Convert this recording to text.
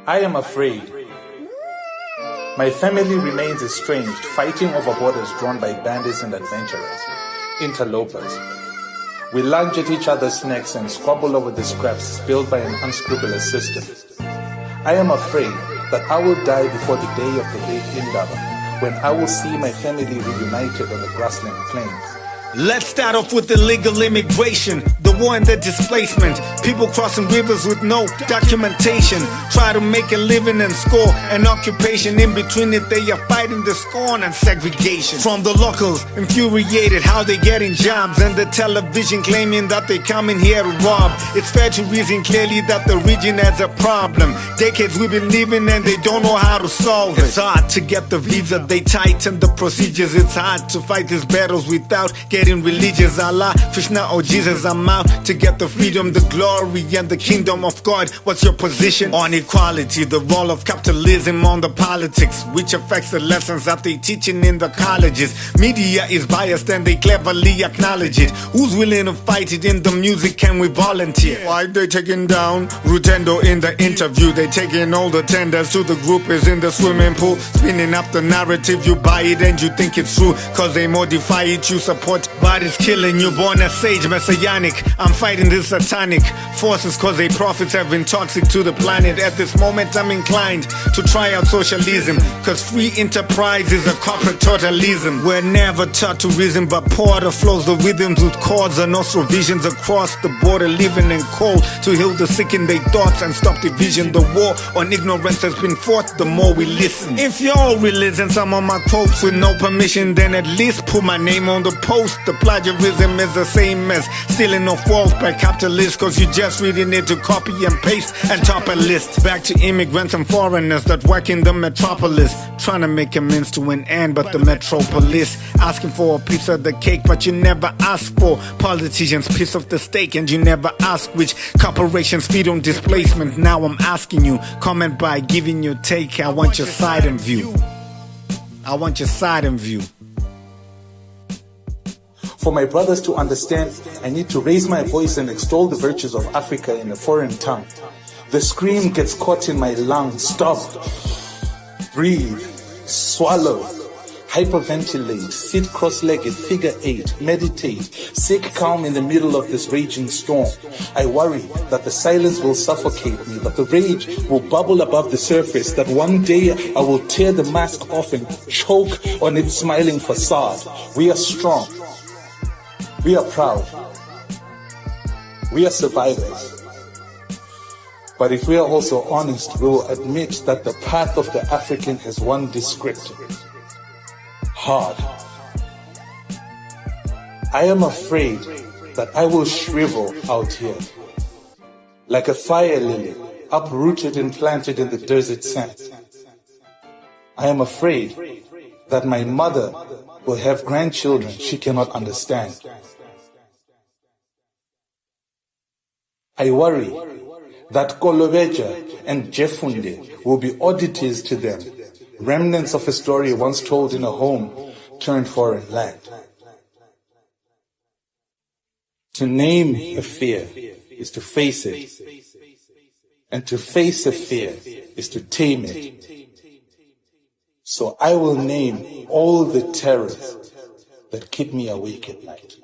I am afraid. My family remains estranged, fighting over borders drawn by bandits and adventurers, interlopers. We lunge at each other's necks and squabble over the scraps spilled by an unscrupulous system. I am afraid that I will die before the day of the great Indaba, when I will see my family reunited on the grassland plains. Let's start off with illegal immigration, the war and the displacement. People crossing rivers with no documentation, try to make a living and score an occupation. In between it they are fighting the scorn and segregation. From the locals, infuriated how they getting jobs, and the television claiming that they coming here to rob. It's fair to reason clearly that the region has a problem. Decades we've been living and they don't know how to solve it. It's hard to get the visa, they tighten the procedures. It's hard to fight these battles without getting religious. Allah, Krishna or Jesus, I'm out to get the freedom, the glory and the kingdom of God. What's your position on equality, the role of capitalism on the politics, which affects the lessons that they teaching in the colleges? Media is biased and they cleverly acknowledge it. Who's willing to fight it in the music? Can we volunteer? Why they taking down Rutendo in the interview? They taking all the tenders to the groupies in the swimming pool, spinning up the narrative. You buy it and you think it's true, cause they modify it, you support. But it's killing you, born as sage, messianic. I'm fighting the satanic forces cause they profits have been toxic to the planet. At this moment I'm inclined to try out socialism, cause free enterprise is a corporate totalism. We're never taught to reason, but porter flows the rhythms with chords and also visions across the border, living in cold to heal the sick in their thoughts and stop division. The war on ignorance has been fought, the more we listen. If you're releasing some of my quotes with no permission, then at least put my name on the post. The plagiarism is the same as stealing of wealth by capitalists, cause you're just reading it to copy and paste and top a list. Back to immigrants and foreigners that work in the metropolis, trying to make a means to an end, but the metropolis asking for a piece of the cake, but you never ask for politicians' piece of the steak, and you never ask which corporations feed on displacement. Now I'm asking you, comment by giving your take. I want your side and view. I want your side and view. For my brothers to understand, I need to raise my voice and extol the virtues of Africa in a foreign tongue. The scream gets caught in my lungs. Stop. Breathe. Swallow. Hyperventilate. Sit cross-legged. Figure 8. Meditate. Seek calm in the middle of this raging storm. I worry that the silence will suffocate me, that the rage will bubble above the surface, that one day I will tear the mask off and choke on its smiling facade. We are strong. We are proud. We are survivors. But if we are also honest, we will admit that the path of the African has one descriptor: hard. I am afraid that I will shrivel out here, like a fire lily, uprooted and planted in the desert sand. I am afraid that my mother will have grandchildren she cannot understand. I worry that Kolobeja and Jefunde will be oddities to them, remnants of a story once told in a home turned foreign land. To name a fear is to face it, and to face a fear is to tame it. So I will name all the terrors that keep me awake at night.